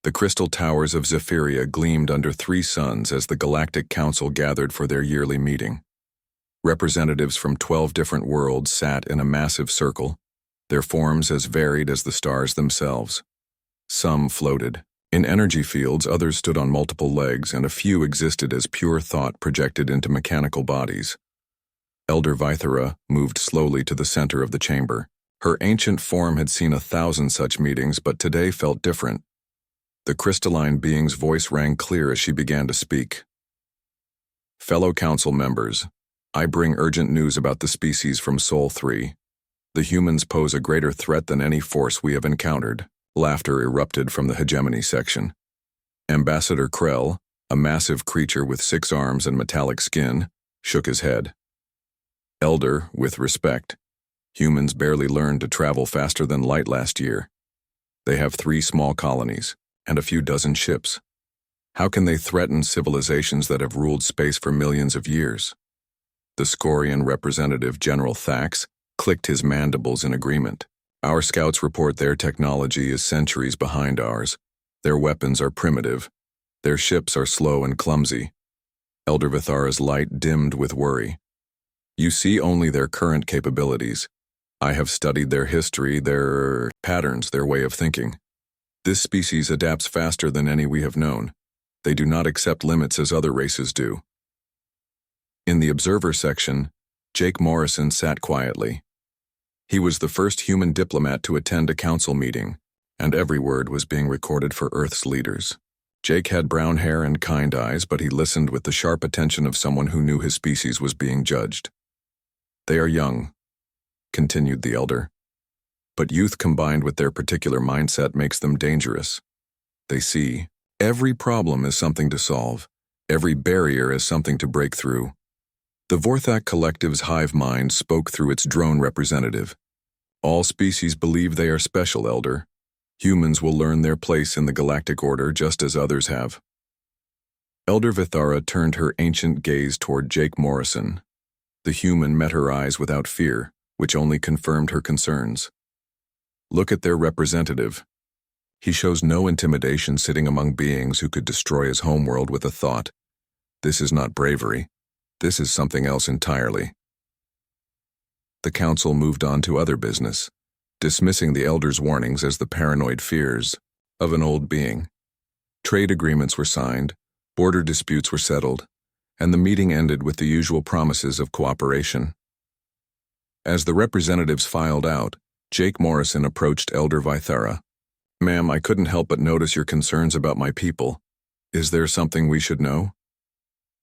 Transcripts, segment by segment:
The crystal towers of Zephyria gleamed under 3 suns as the Galactic Council gathered for their yearly meeting. Representatives from 12 different worlds sat in a massive circle, their forms as varied as the stars themselves. Some floated in energy fields, others stood on multiple legs, and a few existed as pure thought projected into mechanical bodies. Elder Vythera moved slowly to the center of the chamber. Her ancient form had seen 1,000 such meetings, but today felt different. The crystalline being's voice rang clear as she began to speak. Fellow council members, I bring urgent news about the species from Sol 3. The humans pose a greater threat than any force we have encountered. Laughter erupted from the hegemony section. Ambassador Krell, a massive creature with 6 arms and metallic skin, shook his head. Elder, with respect, humans barely learned to travel faster than light last year. They have 3 small colonies and a few dozen ships. How can they threaten civilizations that have ruled space for millions of years? The Scorian representative, General Thax, clicked his mandibles in agreement. Our scouts report their technology is centuries behind ours. Their weapons are primitive. Their ships are slow and clumsy. Elder Vithara's light dimmed with worry. You see only their current capabilities. I have studied their history, their patterns, their way of thinking. This species adapts faster than any we have known. They do not accept limits as other races do. In the observer section, Jake Morrison sat quietly. He was the first human diplomat to attend a council meeting, and every word was being recorded for Earth's leaders. Jake had brown hair and kind eyes, but he listened with the sharp attention of someone who knew his species was being judged. They are young, continued the elder, but youth combined with their particular mindset makes them dangerous. They see every problem as something to solve, every barrier as something to break through. The Vorthak Collective's hive mind spoke through its drone representative. All species believe they are special, Elder. Humans will learn their place in the galactic order just as others have. Elder Vithara turned her ancient gaze toward Jake Morrison. The human met her eyes without fear, which only confirmed her concerns. Look at their representative. He shows no intimidation sitting among beings who could destroy his homeworld with a thought. This is not bravery. This is something else entirely. The council moved on to other business, dismissing the elder's warnings as the paranoid fears of an old being. Trade agreements were signed, border disputes were settled, and the meeting ended with the usual promises of cooperation. As the representatives filed out, Jake Morrison approached Elder Vythera. Ma'am, I couldn't help but notice your concerns about my people. Is there something we should know?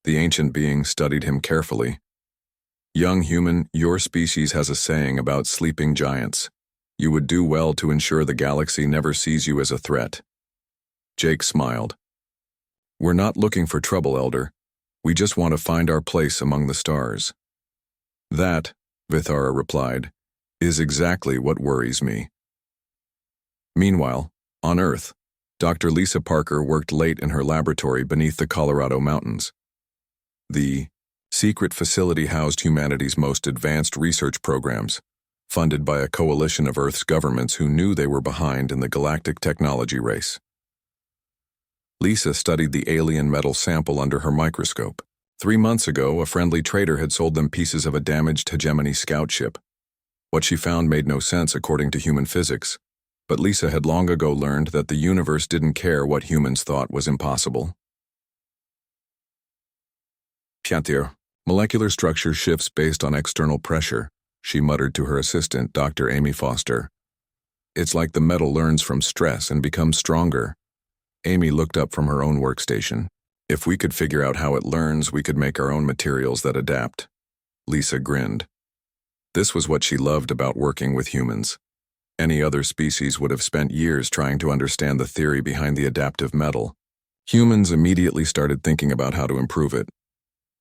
The ancient being studied him carefully. Young human, your species has a saying about sleeping giants. You would do well to ensure the galaxy never sees you as a threat. Jake smiled. We're not looking for trouble, Elder. We just want to find our place among the stars. That, Vithara replied, is exactly what worries me. Meanwhile, on Earth, Dr. Lisa Parker worked late in her laboratory beneath the Colorado mountains. The secret facility housed humanity's most advanced research programs, funded by a coalition of Earth's governments who knew they were behind in the galactic technology race. Lisa studied the alien metal sample under her microscope. 3 months ago, a friendly trader had sold them pieces of a damaged hegemony scout ship. What she found made no sense according to human physics, but Lisa had long ago learned that the universe didn't care what humans thought was impossible. Piantir, molecular structure shifts based on external pressure, she muttered to her assistant, Dr. Amy Foster. It's like the metal learns from stress and becomes stronger. Amy looked up from her own workstation. If we could figure out how it learns, we could make our own materials that adapt. Lisa grinned. This was what she loved about working with humans. Any other species would have spent years trying to understand the theory behind the adaptive metal. Humans immediately started thinking about how to improve it.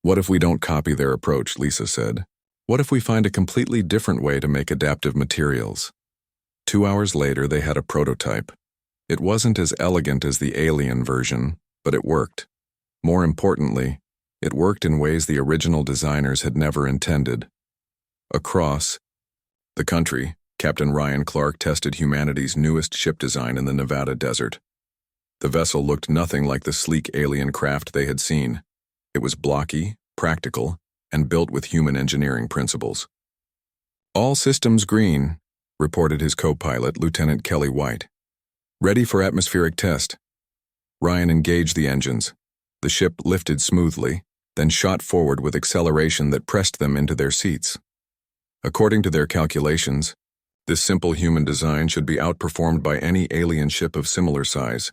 What if we don't copy their approach, Lisa said. What if we find a completely different way to make adaptive materials? 2 hours later, they had a prototype. It wasn't as elegant as the alien version, but it worked. More importantly, it worked in ways the original designers had never intended. Across the country, Captain Ryan Clark tested humanity's newest ship design in the Nevada desert. The vessel looked nothing like the sleek alien craft they had seen. It was blocky, practical, and built with human engineering principles. "All systems green," reported his co-pilot, Lieutenant Kelly White. "Ready for atmospheric test." Ryan engaged the engines. The ship lifted smoothly, then shot forward with acceleration that pressed them into their seats. According to their calculations, this simple human design should be outperformed by any alien ship of similar size.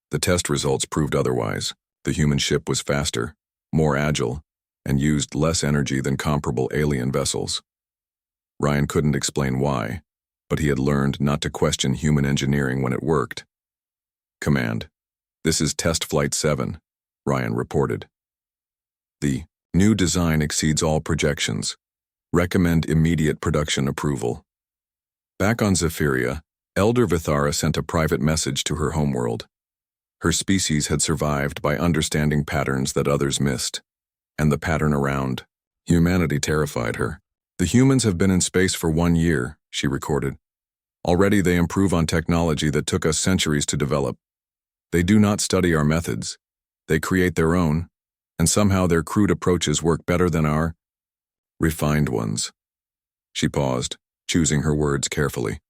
The test results proved otherwise. The human ship was faster, more agile, and used less energy than comparable alien vessels. Ryan couldn't explain why, but he had learned not to question human engineering when it worked. "Command, this is Test Flight 7, Ryan reported. "The new design exceeds all projections. Recommend immediate production approval." Back on Zephyria, Elder Vithara sent a private message to her homeworld. Her species had survived by understanding patterns that others missed, and the pattern around humanity terrified her. "The humans have been in space for 1 year," she recorded. "Already they improve on technology that took us centuries to develop. They do not study our methods. They create their own, and somehow their crude approaches work better than our refined ones." She paused, choosing her words carefully.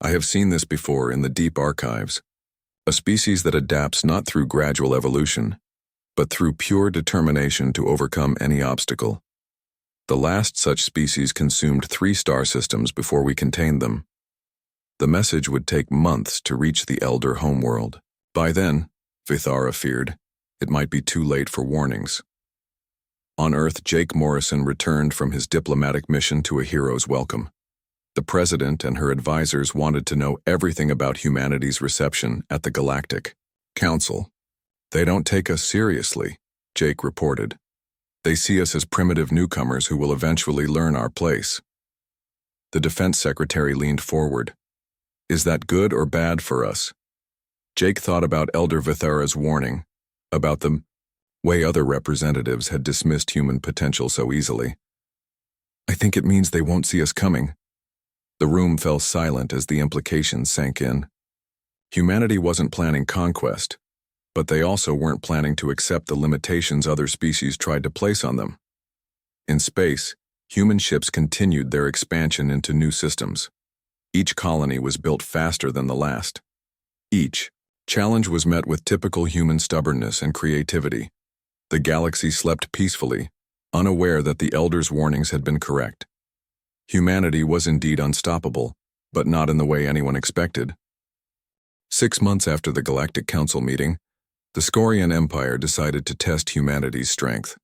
"I have seen this before in the deep archives. A species that adapts not through gradual evolution, but through pure determination to overcome any obstacle. The last such species consumed 3 star systems before we contained them. The message would take months to reach the Elder homeworld. By then, Vithara feared, it might be too late for warnings. On Earth, Jake Morrison returned from his diplomatic mission to a hero's welcome. The President and her advisors wanted to know everything about humanity's reception at the Galactic Council. "They don't take us seriously," Jake reported. "They see us as primitive newcomers who will eventually learn our place." The Defense Secretary leaned forward. "Is that good or bad for us?" Jake thought about Elder Vithara's warning, about the way other representatives had dismissed human potential so easily. "I think it means they won't see us coming." The room fell silent as the implications sank in. Humanity wasn't planning conquest, but they also weren't planning to accept the limitations other species tried to place on them. In space, human ships continued their expansion into new systems. Each colony was built faster than the last. Each challenge was met with typical human stubbornness and creativity. The galaxy slept peacefully, unaware that the Elder's warnings had been correct. Humanity was indeed unstoppable, but not in the way anyone expected. 6 months after the Galactic Council meeting, the Scorian Empire decided to test humanity's strength.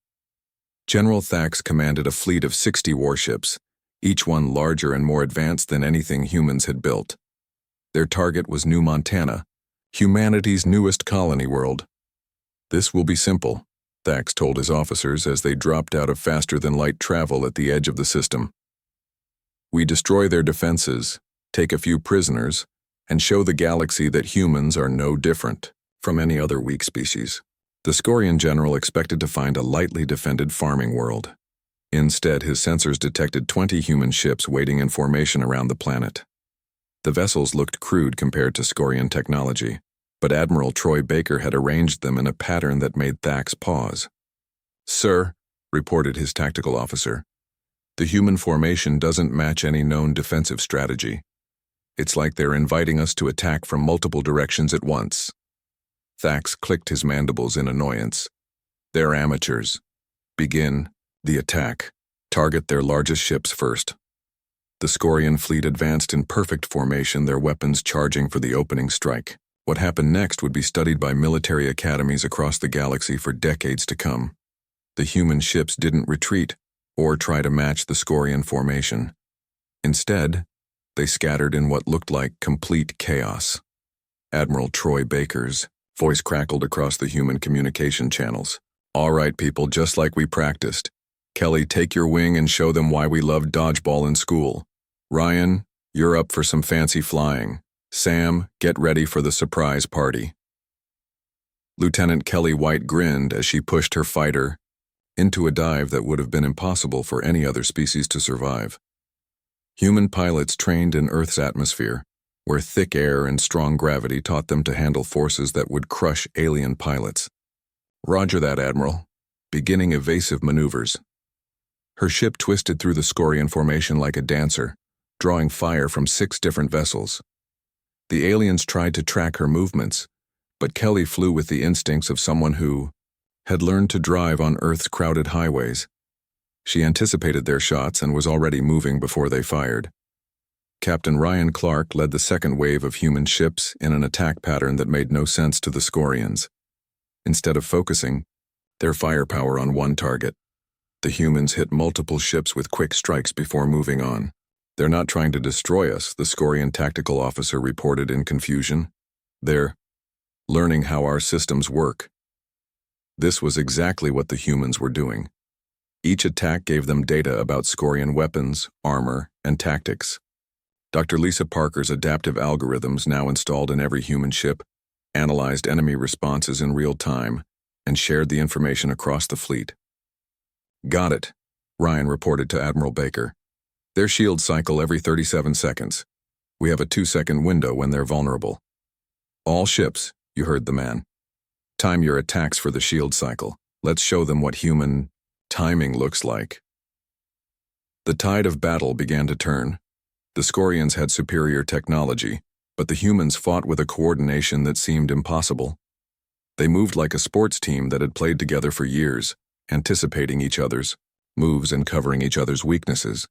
General Thax commanded a fleet of 60 warships, each one larger and more advanced than anything humans had built. Their target was New Montana, humanity's newest colony world. "This will be simple," Thax told his officers as they dropped out of faster-than-light travel at the edge of the system. "We destroy their defenses, take a few prisoners, and show the galaxy that humans are no different from any other weak species." The Scorian general expected to find a lightly defended farming world. Instead, his sensors detected 20 human ships waiting in formation around the planet. The vessels looked crude compared to Scorian technology, but Admiral Troy Baker had arranged them in a pattern that made Thax pause. "Sir," reported his tactical officer, "the human formation doesn't match any known defensive strategy. It's like they're inviting us to attack from multiple directions at once." Thax clicked his mandibles in annoyance. "They're amateurs. Begin the attack. Target their largest ships first." The Scorian fleet advanced in perfect formation, their weapons charging for the opening strike. What happened next would be studied by military academies across the galaxy for decades to come. The human ships didn't retreat or try to match the Scorian formation. Instead, they scattered in what looked like complete chaos. Admiral Troy Baker's voice crackled across the human communication channels. "All right, people, just like we practiced. Kelly, take your wing and show them why we loved dodgeball in school. Ryan, you're up for some fancy flying. Sam, get ready for the surprise party." Lieutenant Kelly White grinned as she pushed her fighter into a dive that would have been impossible for any other species to survive. Human pilots trained in Earth's atmosphere where thick air and strong gravity taught them to handle forces that would crush alien pilots. Roger that, Admiral. Beginning evasive maneuvers. Her ship twisted through the Scorian formation like a dancer, drawing fire from 6 different vessels. The aliens tried to track her movements, but Kelly flew with the instincts of someone who had learned to drive on Earth's crowded highways. She anticipated their shots and was already moving before they fired. Captain Ryan Clark led the second wave of human ships in an attack pattern that made no sense to the Scorians. Instead of focusing their firepower on one target, the humans hit multiple ships with quick strikes before moving on. "They're not trying to destroy us," the Scorian tactical officer reported in confusion. "They're learning how our systems work." This was exactly what the humans were doing. Each attack gave them data about Scorian weapons, armor, and tactics. Dr. Lisa Parker's adaptive algorithms, now installed in every human ship, analyzed enemy responses in real time and shared the information across the fleet. "Got it," Ryan reported to Admiral Baker. "Their shields cycle every 37 seconds. We have a 2-second window when they're vulnerable. All ships," you heard the man, "time your attacks for the shield cycle. Let's show them what human timing looks like." The tide of battle began to turn. The Scorians had superior technology, but the humans fought with a coordination that seemed impossible. They moved like a sports team that had played together for years, anticipating each other's moves and covering each other's weaknesses.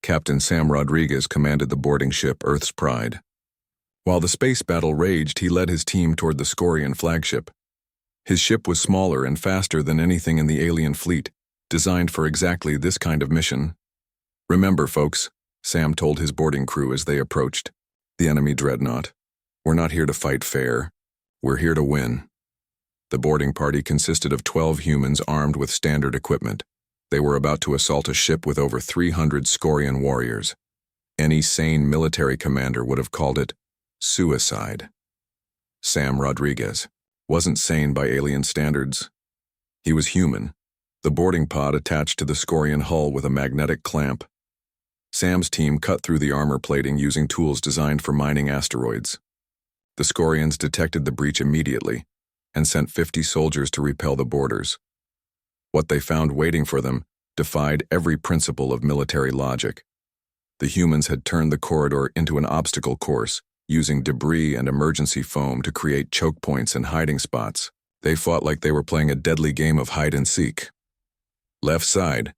Captain Sam Rodriguez commanded the boarding ship Earth's Pride. While the space battle raged, he led his team toward the Scorian flagship. His ship was smaller and faster than anything in the alien fleet, designed for exactly this kind of mission. "Remember, folks," Sam told his boarding crew as they approached, "the enemy dreadnought. We're not here to fight fair. We're here to win." The boarding party consisted of 12 humans armed with standard equipment. They were about to assault a ship with over 300 Scorian warriors. Any sane military commander would have called it suicide. Sam Rodriguez wasn't sane by alien standards. He was human, the boarding pod attached to the Scorian hull with a magnetic clamp. Sam's team cut through the armor plating using tools designed for mining asteroids. The Scorians detected the breach immediately and sent 50 soldiers to repel the boarders. What they found waiting for them defied every principle of military logic. The humans had turned the corridor into an obstacle course, using debris and emergency foam to create choke points and hiding spots. They fought like they were playing a deadly game of hide-and-seek. "Left side,"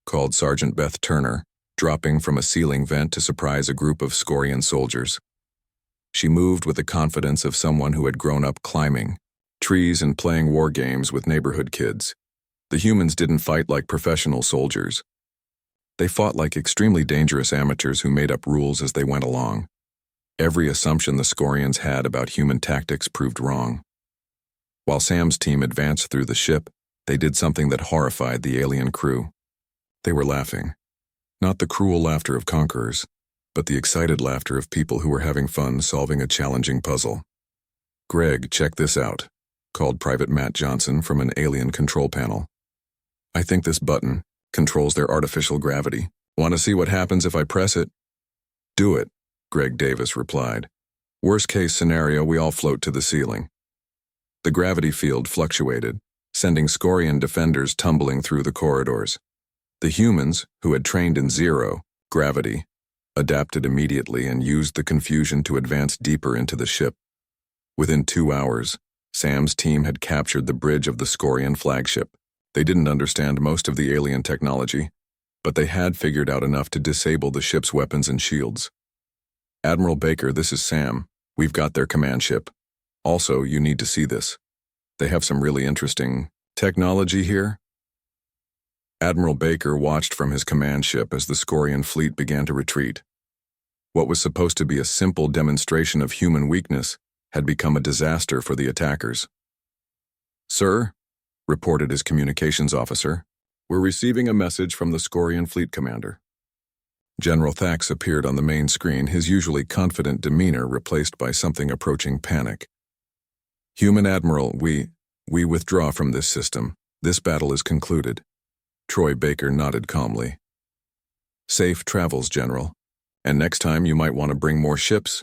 called Sergeant Beth Turner, dropping from a ceiling vent to surprise a group of Scorian soldiers. She moved with the confidence of someone who had grown up climbing trees and playing war games with neighborhood kids. The humans didn't fight like professional soldiers. They fought like extremely dangerous amateurs who made up rules as they went along. Every assumption the Scorians had about human tactics proved wrong. While Sam's team advanced through the ship, they did something that horrified the alien crew. They were laughing. Not the cruel laughter of conquerors, but the excited laughter of people who were having fun solving a challenging puzzle. "Greg, check this out," called Private Matt Johnson from an alien control panel. "I think this button controls their artificial gravity. Want to see what happens if I press it?" "Do it," Greg Davis replied. "Worst case scenario, we all float to the ceiling." The gravity field fluctuated, sending Scorian defenders tumbling through the corridors. The humans, who had trained in zero gravity, adapted immediately and used the confusion to advance deeper into the ship. Within 2 hours, Sam's team had captured the bridge of the Scorian flagship. They didn't understand most of the alien technology, but they had figured out enough to disable the ship's weapons and shields. "Admiral Baker, this is Sam. We've got their command ship. Also, you need to see this. They have some really interesting technology here." Admiral Baker watched from his command ship as the Scorian fleet began to retreat. What was supposed to be a simple demonstration of human weakness had become a disaster for the attackers. "Sir," reported his communications officer, "we're receiving a message from the Scorian fleet commander." General Thax appeared on the main screen, his usually confident demeanor replaced by something approaching panic. "Human Admiral, we withdraw from this system. This battle is concluded." Troy Baker nodded calmly. "Safe travels, General. And next time you might want to bring more ships.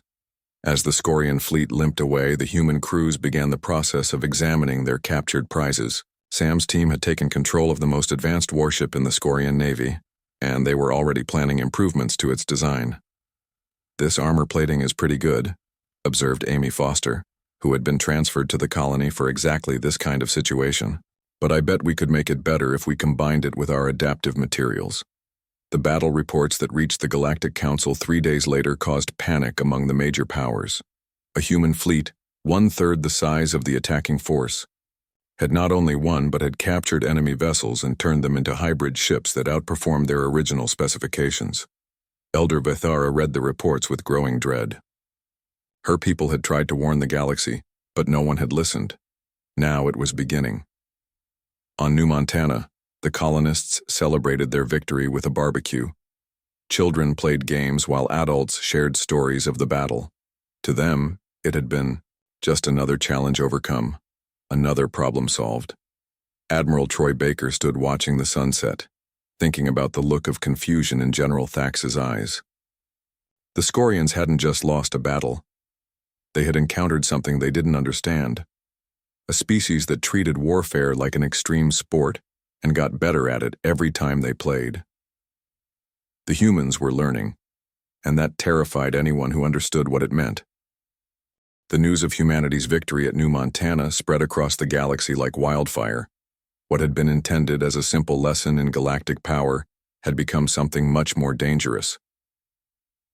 As the Scorian fleet limped away, the human crews began the process of examining their captured prizes. Sam's team had taken control of the most advanced warship in the Scorian Navy, and they were already planning improvements to its design. "This armor plating is pretty good," observed Amy Foster, who had been transferred to the colony for exactly this kind of situation. "But I bet we could make it better if we combined it with our adaptive materials." The battle reports that reached the Galactic Council 3 days later caused panic among the major powers. A human fleet, 1/3 the size of the attacking force, had not only won but had captured enemy vessels and turned them into hybrid ships that outperformed their original specifications. Elder Vithara read the reports with growing dread. Her people had tried to warn the galaxy, but no one had listened. Now it was beginning. On New Montana, the colonists celebrated their victory with a barbecue. Children played games while adults shared stories of the battle. To them, it had been just another challenge overcome, another problem solved. Admiral Troy Baker stood watching the sunset, thinking about the look of confusion in General Thax's eyes. The Scorians hadn't just lost a battle. They had encountered something they didn't understand. A species that treated warfare like an extreme sport and got better at it every time they played. The humans were learning, and that terrified anyone who understood what it meant. The news of humanity's victory at New Montana spread across the galaxy like wildfire. What had been intended as a simple lesson in galactic power had become something much more dangerous.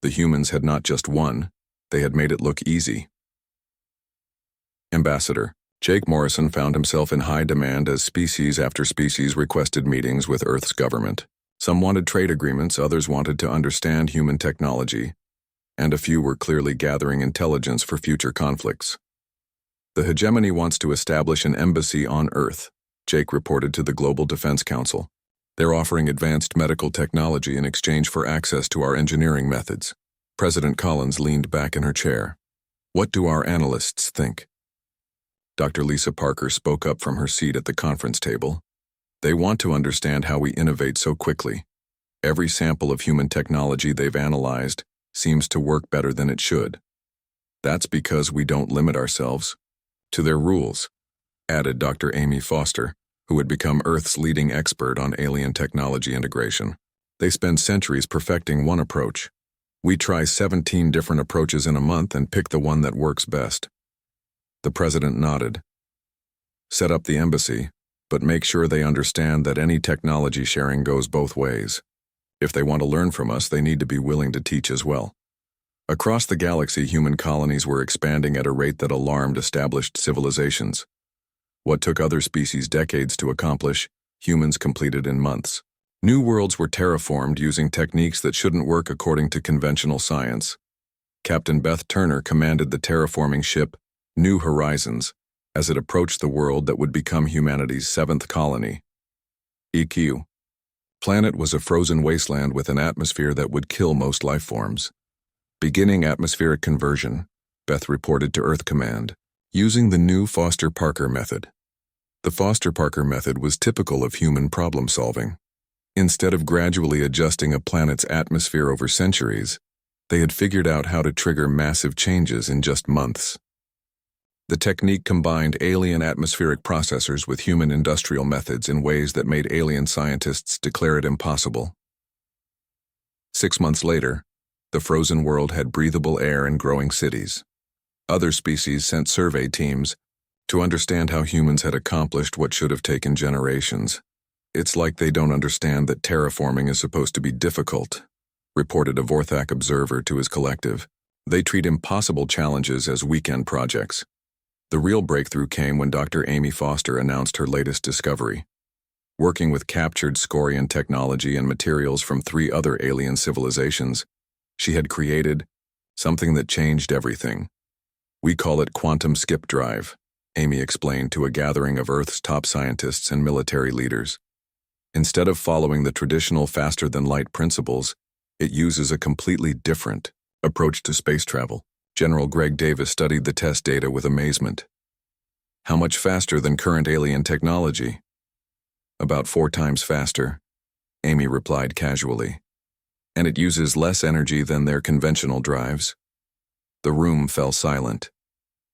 The humans had not just won, they had made it look easy. Ambassador Jake Morrison found himself in high demand as species after species requested meetings with Earth's government. Some wanted trade agreements, others wanted to understand human technology, and a few were clearly gathering intelligence for future conflicts. "The hegemony wants to establish an embassy on Earth," Jake reported to the Global Defense Council. "They're offering advanced medical technology in exchange for access to our engineering methods." President Collins leaned back in her chair. "What do our analysts think?" Dr. Lisa Parker spoke up from her seat at the conference table. "They want to understand how we innovate so quickly. Every sample of human technology they've analyzed seems to work better than it should. That's because we don't limit ourselves to their rules," added Dr. Amy Foster, who had become Earth's leading expert on alien technology integration. "They spend centuries perfecting one approach. We try 17 different approaches in a month and pick the one that works best." The president nodded. "Set up the embassy, but make sure they understand that any technology sharing goes both ways. If they want to learn from us, they need to be willing to teach as well." Across the galaxy, human colonies were expanding at a rate that alarmed established civilizations. What took other species decades to accomplish, humans completed in months. New worlds were terraformed using techniques that shouldn't work according to conventional science. Captain Beth Turner commanded the terraforming ship New Horizons as it approached the world that would become humanity's 7th colony. EQ. Planet was a frozen wasteland with an atmosphere that would kill most life forms. "Beginning atmospheric conversion," Beth reported to Earth Command, using the new Foster-Parker method. The Foster-Parker method was typical of human problem-solving. Instead of gradually adjusting a planet's atmosphere over centuries, they had figured out how to trigger massive changes in just months. The technique combined alien atmospheric processors with human industrial methods in ways that made alien scientists declare it impossible. 6 months later, the frozen world had breathable air and growing cities. Other species sent survey teams to understand how humans had accomplished what should have taken generations. "It's like they don't understand that terraforming is supposed to be difficult," reported a Vorthak observer to his collective. "They treat impossible challenges as weekend projects." The real breakthrough came when Dr. Amy Foster announced her latest discovery. Working with captured Scorian technology and materials from 3 other alien civilizations, she had created something that changed everything. "We call it quantum skip drive," Amy explained to a gathering of Earth's top scientists and military leaders. Instead of following the traditional faster-than-light principles, it uses a completely different approach to space travel. General Greg Davis studied the test data with amazement. "How much faster than current alien technology?" "About 4 times faster," Amy replied casually. "And it uses less energy than their conventional drives." The room fell silent.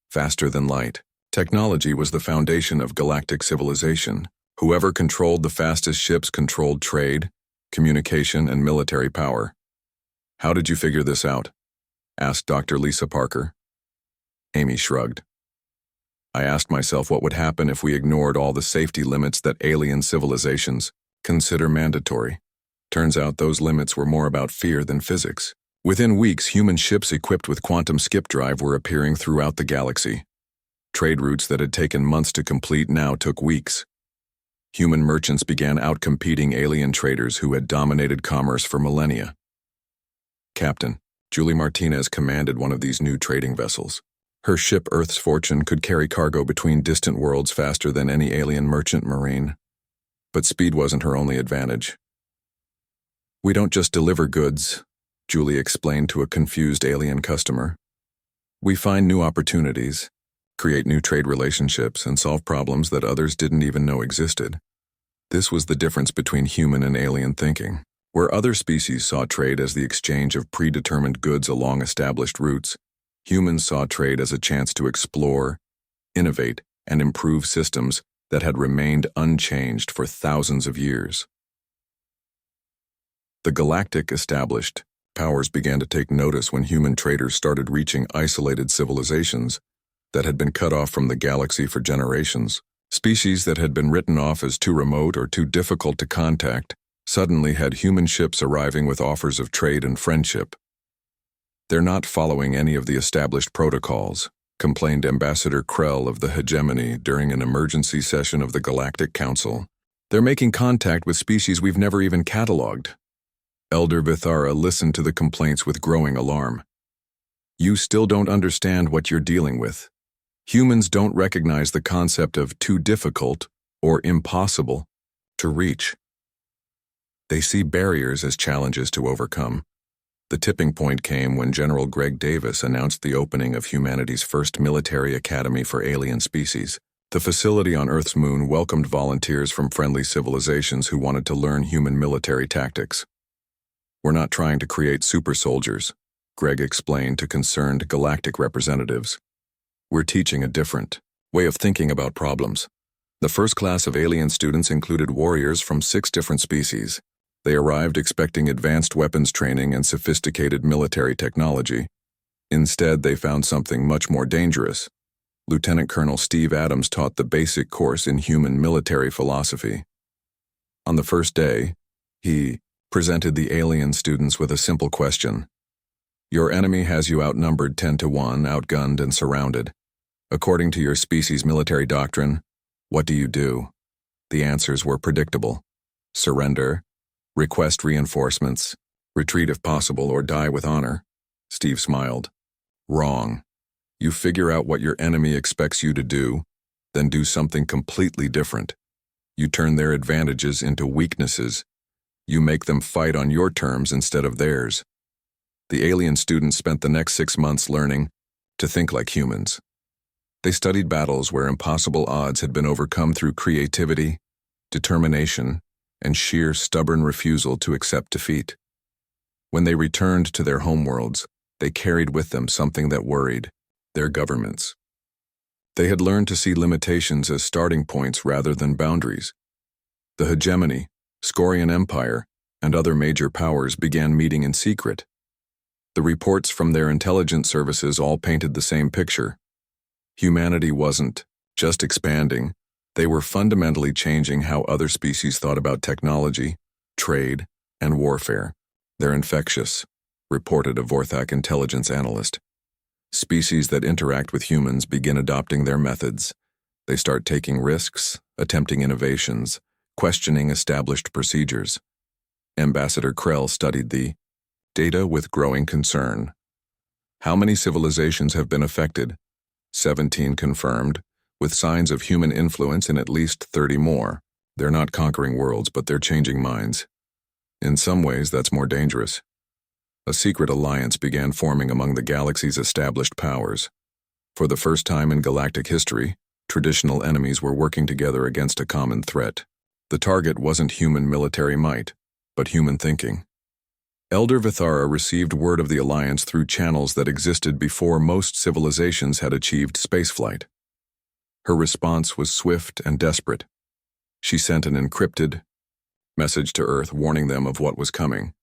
Faster than light. Technology was the foundation of galactic civilization. Whoever controlled the fastest ships controlled trade, communication, and military power. "How did you figure this out?" asked Dr. Lisa Parker. Amy shrugged. "I asked myself what would happen if we ignored all the safety limits that alien civilizations consider mandatory. Turns out those limits were more about fear than physics. Within weeks, human ships equipped with quantum skip drive were appearing throughout the galaxy. Trade routes that had taken months to complete now took weeks. Human merchants began outcompeting alien traders who had dominated commerce for millennia. Captain Julie Martinez commanded one of these new trading vessels. Her ship, Earth's Fortune, could carry cargo between distant worlds faster than any alien merchant marine. But speed wasn't her only advantage. "We don't just deliver goods," Julie explained to a confused alien customer. "We find new opportunities, create new trade relationships, and solve problems that others didn't even know existed." This was the difference between human and alien thinking. Where other species saw trade as the exchange of predetermined goods along established routes, humans saw trade as a chance to explore, innovate, and improve systems that had remained unchanged for thousands of years. The galactic established powers began to take notice when human traders started reaching isolated civilizations that had been cut off from the galaxy for generations. Species that had been written off as too remote or too difficult to contact suddenly had human ships arriving with offers of trade and friendship. "They're not following any of the established protocols," complained Ambassador Krell of the Hegemony during an emergency session of the Galactic Council. "They're making contact with species we've never even cataloged." Elder Vithara listened to the complaints with growing alarm. "You still don't understand what you're dealing with. Humans don't recognize the concept of too difficult or impossible to reach. They see barriers as challenges to overcome." The tipping point came when General Greg Davis announced the opening of humanity's first military academy for alien species. The facility on Earth's moon welcomed volunteers from friendly civilizations who wanted to learn human military tactics. "We're not trying to create super soldiers," Greg explained to concerned galactic representatives. "We're teaching a different way of thinking about problems." The first class of alien students included warriors from 6 different species. They arrived expecting advanced weapons training and sophisticated military technology. Instead, they found something much more dangerous. Lieutenant Colonel Steve Adams taught the basic course in human military philosophy. On the first day, he presented the alien students with a simple question. "Your enemy has you outnumbered 10-1, outgunned and surrounded. According to your species' military doctrine, what do you do?" The answers were predictable. "Surrender, request reinforcements, retreat if possible, or die with honor." Steve smiled. "Wrong. You figure out what your enemy expects you to do, then do something completely different. You turn their advantages into weaknesses. You make them fight on your terms instead of theirs." The alien students spent the next 6 months learning to think like humans. They studied battles where impossible odds had been overcome through creativity, determination, and sheer stubborn refusal to accept defeat. When they returned to their homeworlds, they carried with them something that worried: their governments. They had learned to see limitations as starting points rather than boundaries. The Hegemony, Scorian Empire, and other major powers began meeting in secret. The reports from their intelligence services all painted the same picture. Humanity wasn't just expanding. They were fundamentally changing how other species thought about technology, trade, and warfare. "They're infectious," reported a Vorthak intelligence analyst. "Species that interact with humans begin adopting their methods. They start taking risks, attempting innovations, questioning established procedures." Ambassador Krell studied the data with growing concern. "How many civilizations have been affected?" 17 confirmed, with signs of human influence in at least 30 more. "They're not conquering worlds, but they're changing minds. In some ways, that's more dangerous." A secret alliance began forming among the galaxy's established powers. For the first time in galactic history, traditional enemies were working together against a common threat. The target wasn't human military might, but human thinking. Elder Vithara received word of the Alliance through channels that existed before most civilizations had achieved spaceflight. Her response was swift and desperate. She sent an encrypted message to Earth warning them of what was coming.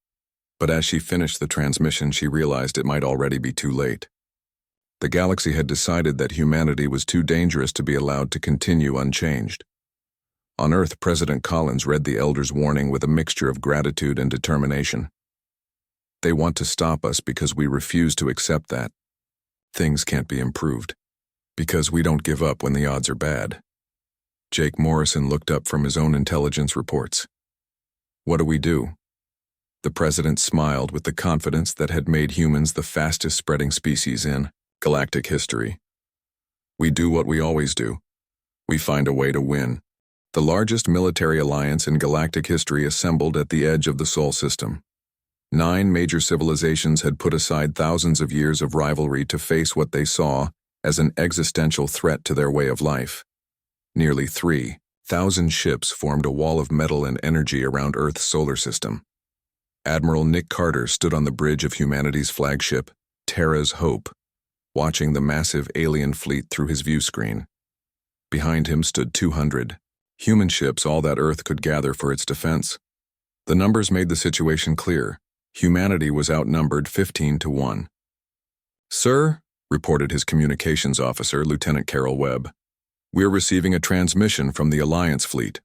But as she finished the transmission, she realized it might already be too late. The galaxy had decided that humanity was too dangerous to be allowed to continue unchanged. On Earth, President Collins read the Elder's warning with a mixture of gratitude and determination. They want to stop us because we refuse to accept that. Things can't be improved. Because we don't give up when the odds are bad. Jake Morrison looked up from his own intelligence reports. What do we do? The president smiled with the confidence that had made humans the fastest-spreading species in galactic history. We do what we always do. We find a way to win. The largest military alliance in galactic history assembled at the edge of the Sol system. 9 major civilizations had put aside thousands of years of rivalry to face what they saw as an existential threat to their way of life. Nearly 3,000 ships formed a wall of metal and energy around Earth's solar system. Admiral Nick Carter stood on the bridge of humanity's flagship, Terra's Hope, watching the massive alien fleet through his view screen. Behind him stood 200 human ships, all that Earth could gather for its defense. The numbers made the situation clear. Humanity was outnumbered 15-1. "Sir," reported his communications officer, Lieutenant Carol Webb, "we're receiving a transmission from the Alliance fleet."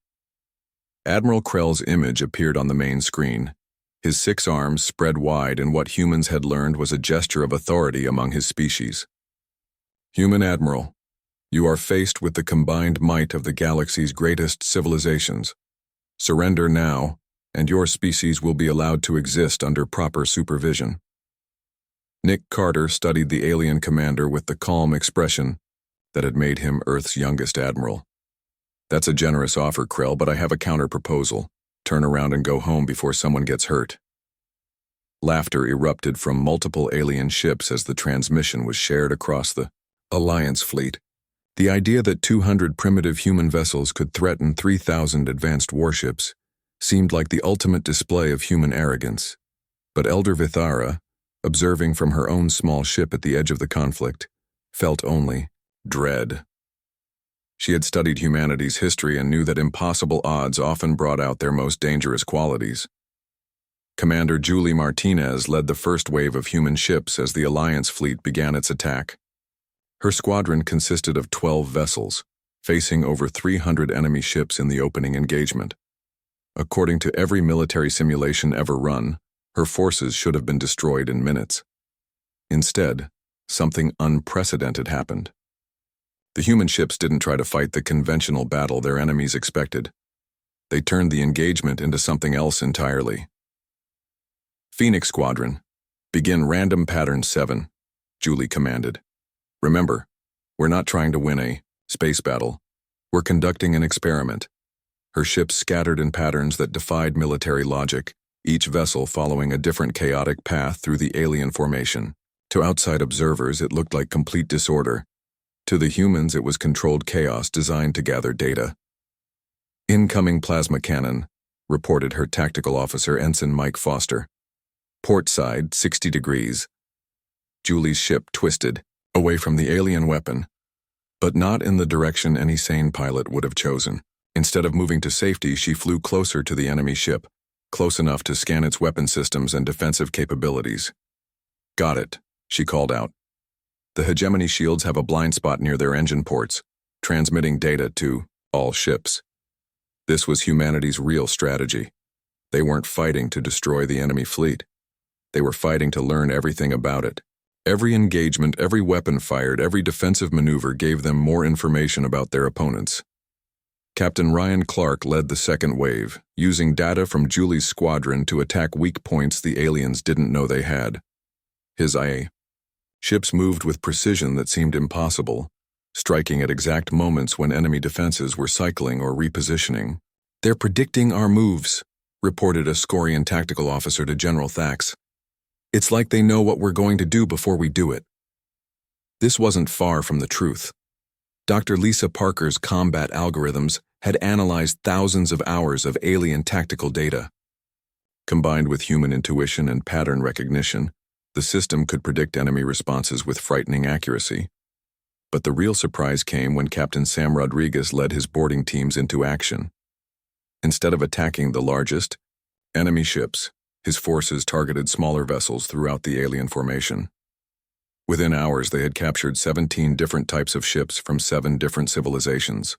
Admiral Krell's image appeared on the main screen. His 6 arms spread wide in what humans had learned was a gesture of authority among his species. "Human Admiral, you are faced with the combined might of the galaxy's greatest civilizations. Surrender now, and your species will be allowed to exist under proper supervision." Nick Carter studied the alien commander with the calm expression that had made him Earth's youngest admiral. "That's a generous offer, Krell, but I have a counter-proposal. Turn around and go home before someone gets hurt." Laughter erupted from multiple alien ships as the transmission was shared across the Alliance fleet. The idea that 200 primitive human vessels could threaten 3,000 advanced warships seemed like the ultimate display of human arrogance. But Elder Vithara, observing from her own small ship at the edge of the conflict, felt only dread. She had studied humanity's history and knew that impossible odds often brought out their most dangerous qualities. Commander Julie Martinez led the first wave of human ships as the Alliance fleet began its attack. Her squadron consisted of 12 vessels, facing over 300 enemy ships in the opening engagement. According to every military simulation ever run, her forces should have been destroyed in minutes. Instead, something unprecedented happened. The human ships didn't try to fight the conventional battle their enemies expected. They turned the engagement into something else entirely. "Phoenix Squadron, begin random pattern 7, Julie commanded. "Remember, we're not trying to win a space battle. We're conducting an experiment." Her ships scattered in patterns that defied military logic, each vessel following a different chaotic path through the alien formation. To outside observers, it looked like complete disorder. To the humans, it was controlled chaos designed to gather data. "Incoming plasma cannon," reported her tactical officer, Ensign Mike Foster. "Port side, 60 degrees. Julie's ship twisted, away from the alien weapon, but not in the direction any sane pilot would have chosen. Instead of moving to safety, she flew closer to the enemy ship, close enough to scan its weapon systems and defensive capabilities. "Got it," she called out. "The hegemony shields have a blind spot near their engine ports, transmitting data to all ships." This was humanity's real strategy. They weren't fighting to destroy the enemy fleet. They were fighting to learn everything about it. Every engagement, every weapon fired, every defensive maneuver gave them more information about their opponents. Captain Ryan Clark led the second wave, using data from Julie's squadron to attack weak points the aliens didn't know they had. His IA. Ships moved with precision that seemed impossible, striking at exact moments when enemy defenses were cycling or repositioning. "They're predicting our moves," reported a Scorian tactical officer to General Thax. "It's like they know what we're going to do before we do it." This wasn't far from the truth. Dr. Lisa Parker's combat algorithms had analyzed thousands of hours of alien tactical data. Combined with human intuition and pattern recognition, the system could predict enemy responses with frightening accuracy. But the real surprise came when Captain Sam Rodriguez led his boarding teams into action. Instead of attacking the largest enemy ships, his forces targeted smaller vessels throughout the alien formation. Within hours, they had captured 17 different types of ships from 7 different civilizations.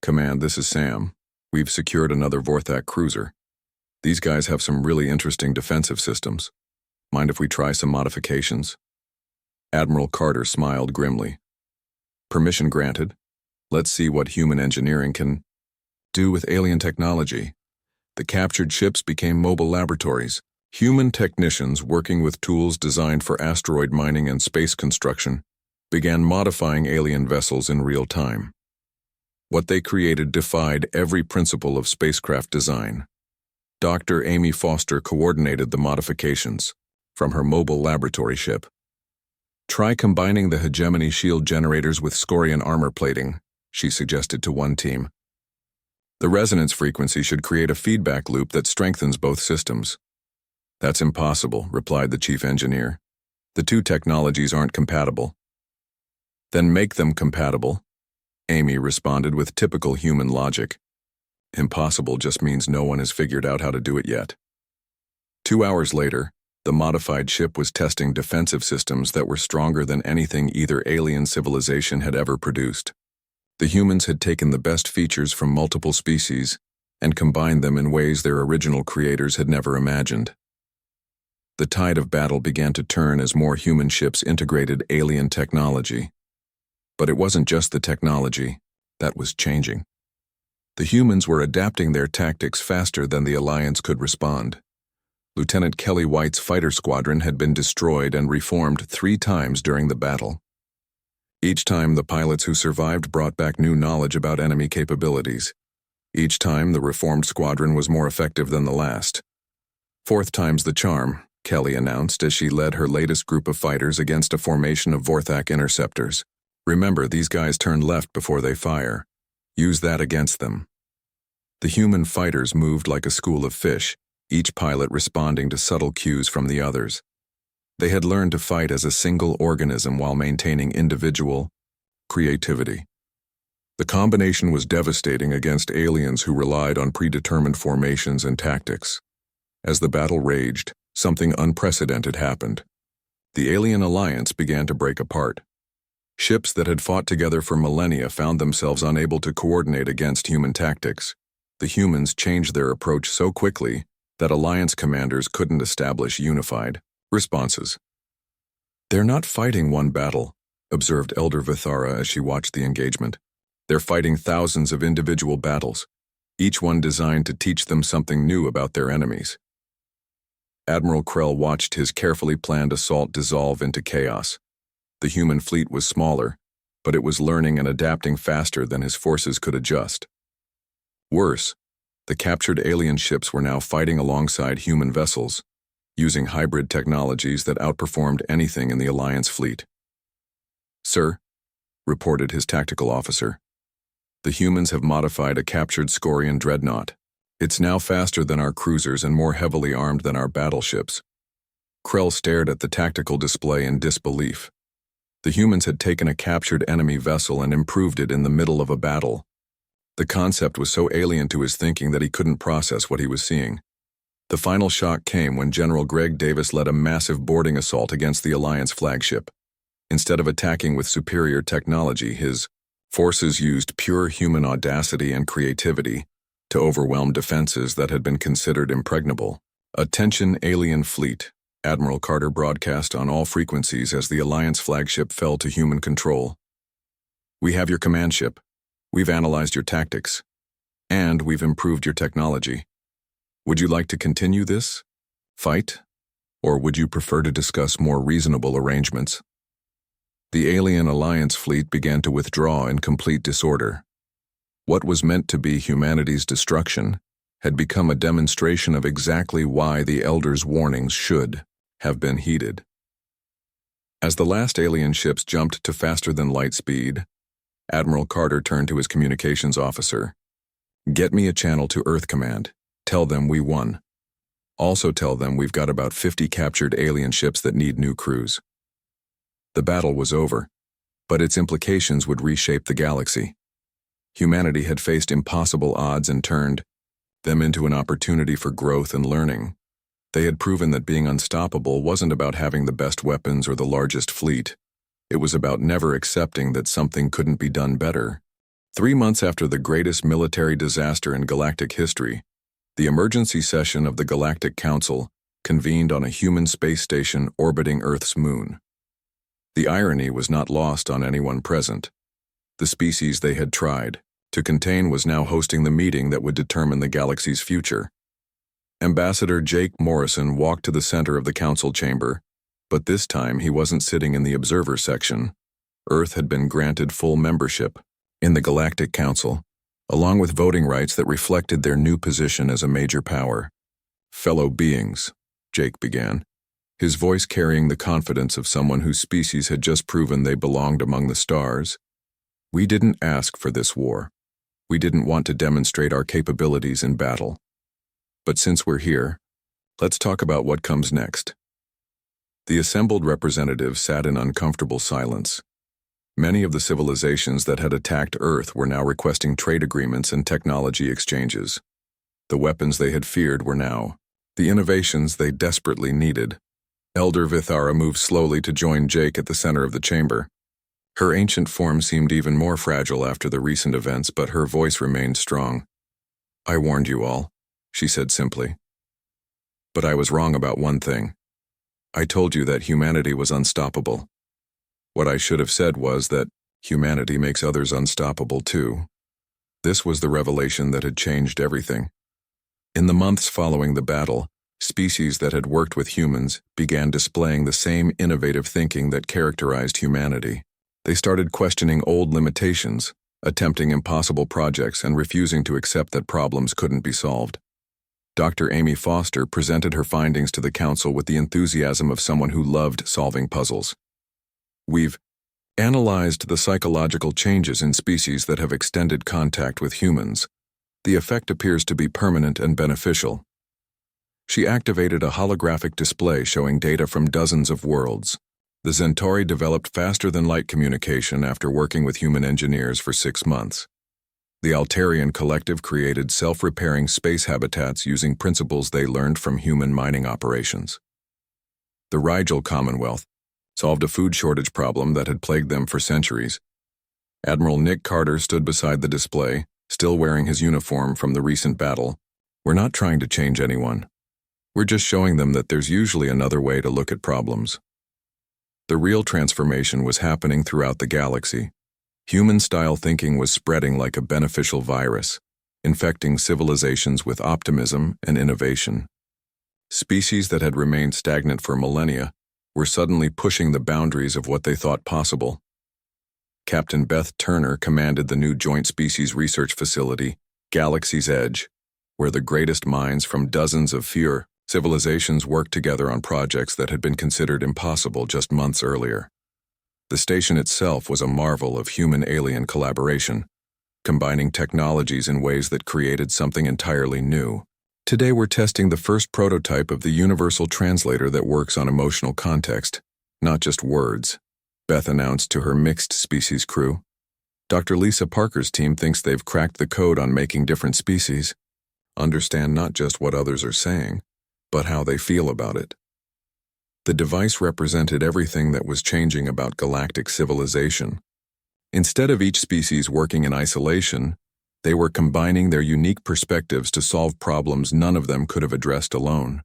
"Command, this is Sam. We've secured another Vorthak cruiser. These guys have some really interesting defensive systems. Mind if we try some modifications?" Admiral Carter smiled grimly. "Permission granted. Let's see what human engineering can do with alien technology." The captured ships became mobile laboratories. Human technicians working with tools designed for asteroid mining and space construction began modifying alien vessels in real time. What they created defied every principle of spacecraft design. Dr. Amy Foster coordinated the modifications from her mobile laboratory ship. "Try combining the hegemony shield generators with Scorian armor plating," she suggested to one team. "The resonance frequency should create a feedback loop that strengthens both systems." "That's impossible," replied the chief engineer. "The two technologies aren't compatible." "Then make them compatible," Amy responded with typical human logic. Impossible just means no one has figured out how to do it yet. 2 hours later, the modified ship was testing defensive systems that were stronger than anything either alien civilization had ever produced. The humans had taken the best features from multiple species and combined them in ways their original creators had never imagined. The tide of battle began to turn as more human ships integrated alien technology. But it wasn't just the technology that was changing. The humans were adapting their tactics faster than the Alliance could respond. Lieutenant Kelly White's fighter squadron had been destroyed and reformed 3 times during the battle. Each time, the pilots who survived brought back new knowledge about enemy capabilities. Each time, the reformed squadron was more effective than the last. "4th time's the charm," Kelly announced as she led her latest group of fighters against a formation of Vorthak interceptors. "Remember, these guys turn left before they fire. Use that against them." The human fighters moved like a school of fish, each pilot responding to subtle cues from the others. They had learned to fight as a single organism while maintaining individual creativity. The combination was devastating against aliens who relied on predetermined formations and tactics. As the battle raged, something unprecedented happened. The alien alliance began to break apart. Ships that had fought together for millennia found themselves unable to coordinate against human tactics. The humans changed their approach so quickly that alliance commanders couldn't establish unified responses. "They're not fighting one battle," observed Elder Vithara as she watched the engagement. "They're fighting thousands of individual battles, each one designed to teach them something new about their enemies." Admiral Krell watched his carefully planned assault dissolve into chaos. The human fleet was smaller, but it was learning and adapting faster than his forces could adjust. Worse, the captured alien ships were now fighting alongside human vessels, using hybrid technologies that outperformed anything in the Alliance fleet. "Sir," reported his tactical officer, "the humans have modified a captured Scorian dreadnought. It's now faster than our cruisers and more heavily armed than our battleships." Krell stared at the tactical display in disbelief. The humans had taken a captured enemy vessel and improved it in the middle of a battle. The concept was so alien to his thinking that he couldn't process what he was seeing. The final shock came when General Greg Davis led a massive boarding assault against the Alliance flagship. Instead of attacking with superior technology, his forces used pure human audacity and creativity to overwhelm defenses that had been considered impregnable. "Attention, alien fleet," Admiral Carter broadcast on all frequencies as the Alliance flagship fell to human control. "We have your command ship. We've analyzed your tactics. And we've improved your technology. Would you like to continue this fight? Or would you prefer to discuss more reasonable arrangements?" The alien Alliance fleet began to withdraw in complete disorder. What was meant to be humanity's destruction had become a demonstration of exactly why the Elders' warnings should have been heeded. As the last alien ships jumped to faster-than-light speed, Admiral Carter turned to his communications officer. "Get me a channel to Earth Command. Tell them we won." Also tell them we've got about 50 captured alien ships that need new crews. The battle was over, but its implications would reshape the galaxy. Humanity had faced impossible odds and turned them into an opportunity for growth and learning. They had proven that being unstoppable wasn't about having the best weapons or the largest fleet. It was about never accepting that something couldn't be done better. 3 months after the greatest military disaster in galactic history, the emergency session of the Galactic Council convened on a human space station orbiting Earth's moon. The irony was not lost on anyone present. The species they had tried to contain was now hosting the meeting that would determine the galaxy's future. Ambassador Jake Morrison walked to the center of the council chamber, but this time he wasn't sitting in the observer section. Earth had been granted full membership in the Galactic Council, along with voting rights that reflected their new position as a major power. "Fellow beings," Jake began, his voice carrying the confidence of someone whose species had just proven they belonged among the stars. "We didn't ask for this war. We didn't want to demonstrate our capabilities in battle. But since we're here, let's talk about what comes next." The assembled representatives sat in uncomfortable silence. Many of the civilizations that had attacked Earth were now requesting trade agreements and technology exchanges. The weapons they had feared were now the innovations they desperately needed. Elder Vithara moved slowly to join Jake at the center of the chamber. Her ancient form seemed even more fragile after the recent events, but her voice remained strong. "I warned you all," she said simply. "But I was wrong about one thing. I told you that humanity was unstoppable. What I should have said was that humanity makes others unstoppable too." This was the revelation that had changed everything. In the months following the battle, species that had worked with humans began displaying the same innovative thinking that characterized humanity. They started questioning old limitations, attempting impossible projects, and refusing to accept that problems couldn't be solved. Dr. Amy Foster presented her findings to the council with the enthusiasm of someone who loved solving puzzles. "We've analyzed the psychological changes in species that have extended contact with humans. The effect appears to be permanent and beneficial." She activated a holographic display showing data from dozens of worlds. The Centauri developed faster-than-light communication after working with human engineers for 6 months. The Altarian Collective created self-repairing space habitats using principles they learned from human mining operations. The Rigel Commonwealth solved a food shortage problem that had plagued them for centuries. Admiral Nick Carter stood beside the display, still wearing his uniform from the recent battle. "We're not trying to change anyone. We're just showing them that there's usually another way to look at problems." The real transformation was happening throughout the galaxy. Human-style thinking was spreading like a beneficial virus, infecting civilizations with optimism and innovation. Species that had remained stagnant for millennia were suddenly pushing the boundaries of what they thought possible. Captain Beth Turner commanded the new Joint Species Research Facility, Galaxy's Edge, where the greatest minds from dozens of fewer civilizations worked together on projects that had been considered impossible just months earlier. The station itself was a marvel of human-alien collaboration, combining technologies in ways that created something entirely new. "Today we're testing the first prototype of the universal translator that works on emotional context, not just words," Beth announced to her mixed-species crew. "Dr. Lisa Parker's team thinks they've cracked the code on making different species understand not just what others are saying, but how they feel about it." The device represented everything that was changing about galactic civilization. Instead of each species working in isolation, they were combining their unique perspectives to solve problems none of them could have addressed alone.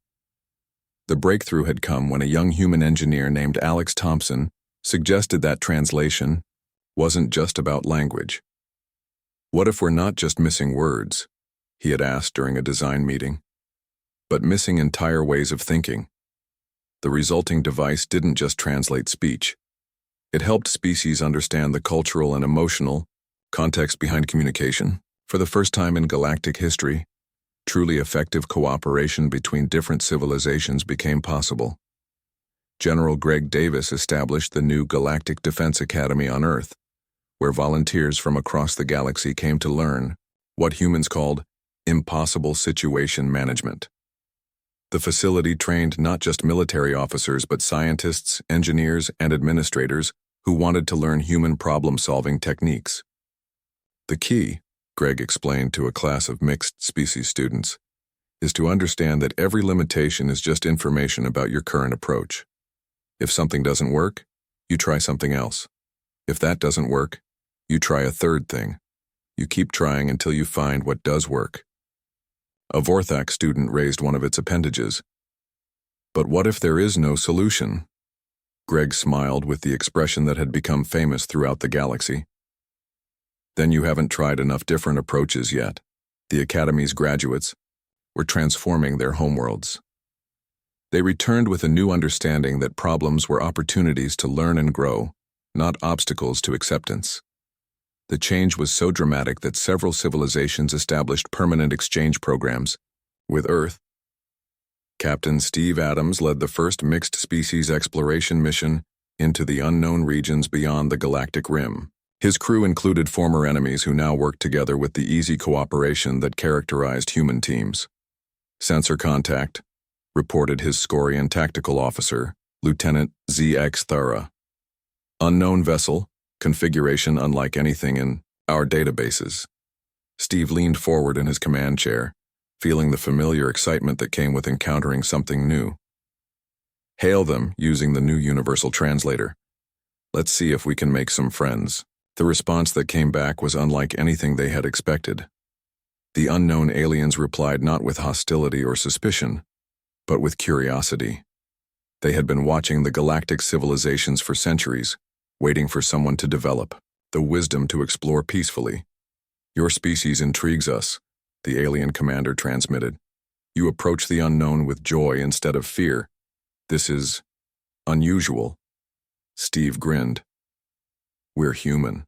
The breakthrough had come when a young human engineer named Alex Thompson suggested that translation wasn't just about language. "What if we're not just missing words?" he had asked during a design meeting, "but missing entire ways of thinking?" The resulting device didn't just translate speech. It helped species understand the cultural and emotional context behind communication. For the first time in galactic history, truly effective cooperation between different civilizations became possible. General Greg Davis established the new Galactic Defense Academy on Earth, where volunteers from across the galaxy came to learn what humans called impossible situation management. The facility trained not just military officers but scientists, engineers, and administrators who wanted to learn human problem-solving techniques. The key, Greg explained to a class of mixed-species students, is to understand that every limitation is just information about your current approach. If something doesn't work, you try something else. If that doesn't work, you try a third thing. You keep trying until you find what does work. A Vorthak student raised one of its appendages. But what if there is no solution? Greg smiled with the expression that had become famous throughout the galaxy. Then you haven't tried enough different approaches yet. The Academy's graduates were transforming their homeworlds. They returned with a new understanding that problems were opportunities to learn and grow, not obstacles to acceptance. The change was so dramatic that several civilizations established permanent exchange programs with Earth. Captain Steve Adams led the first mixed-species exploration mission into the unknown regions beyond the galactic rim. His crew included former enemies who now worked together with the easy cooperation that characterized human teams. Sensor contact, reported his Scorian tactical officer, Lieutenant ZX Thara. Unknown vessel, configuration unlike anything in our databases. Steve leaned forward in his command chair, feeling the familiar excitement that came with encountering something new. Hail them using the new universal translator. Let's see if we can make some friends. The response that came back was unlike anything they had expected. The unknown aliens replied not with hostility or suspicion, but with curiosity. They had been watching the galactic civilizations for centuries, waiting for someone to develop the wisdom to explore peacefully. Your species intrigues us, the alien commander transmitted. You approach the unknown with joy instead of fear. This is unusual. Steve grinned. We're human.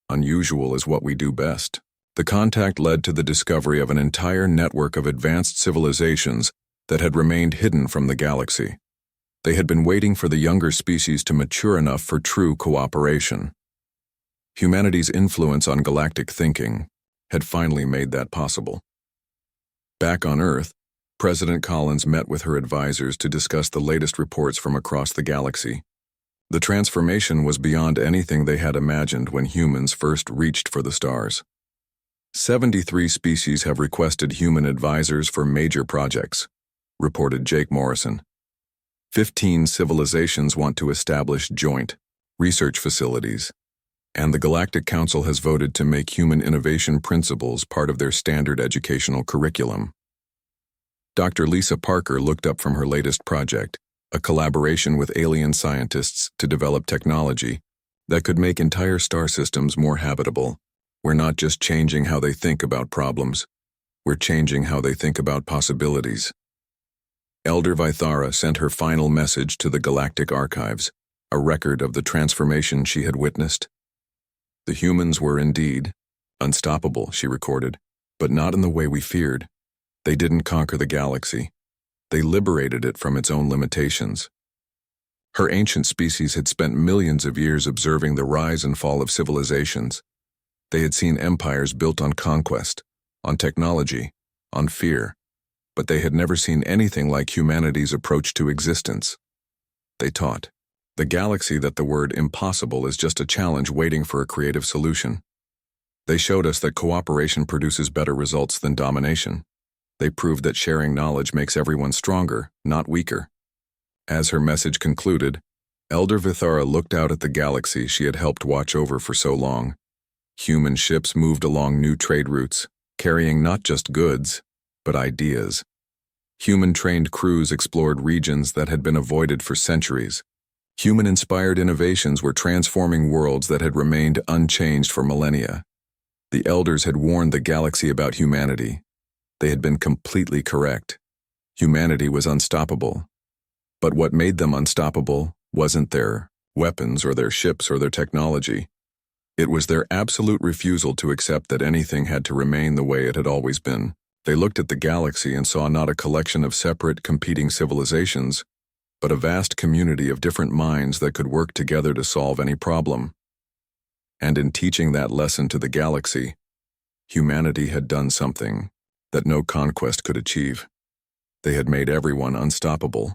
Unusual is what we do best. The contact led to the discovery of an entire network of advanced civilizations that had remained hidden from the galaxy. They had been waiting for the younger species to mature enough for true cooperation. Humanity's influence on galactic thinking had finally made that possible. Back on Earth, President Collins met with her advisors to discuss the latest reports from across the galaxy. The transformation was beyond anything they had imagined when humans first reached for the stars. 73 species have requested human advisors for major projects, reported Jake Morrison. 15 civilizations want to establish joint research facilities, and the Galactic Council has voted to make human innovation principles part of their standard educational curriculum. Dr. Lisa Parker looked up from her latest project, a collaboration with alien scientists to develop technology that could make entire star systems more habitable. We're not just changing how they think about problems, we're changing how they think about possibilities. Elder Vithara sent her final message to the Galactic Archives, a record of the transformation she had witnessed. The humans were indeed unstoppable, she recorded, but not in the way we feared. They didn't conquer the galaxy. They liberated it from its own limitations. Her ancient species had spent millions of years observing the rise and fall of civilizations. They had seen empires built on conquest, on technology, on fear, but they had never seen anything like humanity's approach to existence. They taught the galaxy that the word impossible is just a challenge waiting for a creative solution. They showed us that cooperation produces better results than domination. They proved that sharing knowledge makes everyone stronger, not weaker. As her message concluded, Elder Vithara looked out at the galaxy she had helped watch over for so long. Human ships moved along new trade routes, carrying not just goods, but ideas. Human-trained crews explored regions that had been avoided for centuries. Human-inspired innovations were transforming worlds that had remained unchanged for millennia. The elders had warned the galaxy about humanity. They had been completely correct. Humanity was unstoppable. But what made them unstoppable wasn't their weapons or their ships or their technology. It was their absolute refusal to accept that anything had to remain the way it had always been. They looked at the galaxy and saw not a collection of separate, competing civilizations, but a vast community of different minds that could work together to solve any problem. And in teaching that lesson to the galaxy, humanity had done something that no conquest could achieve. They had made everyone unstoppable,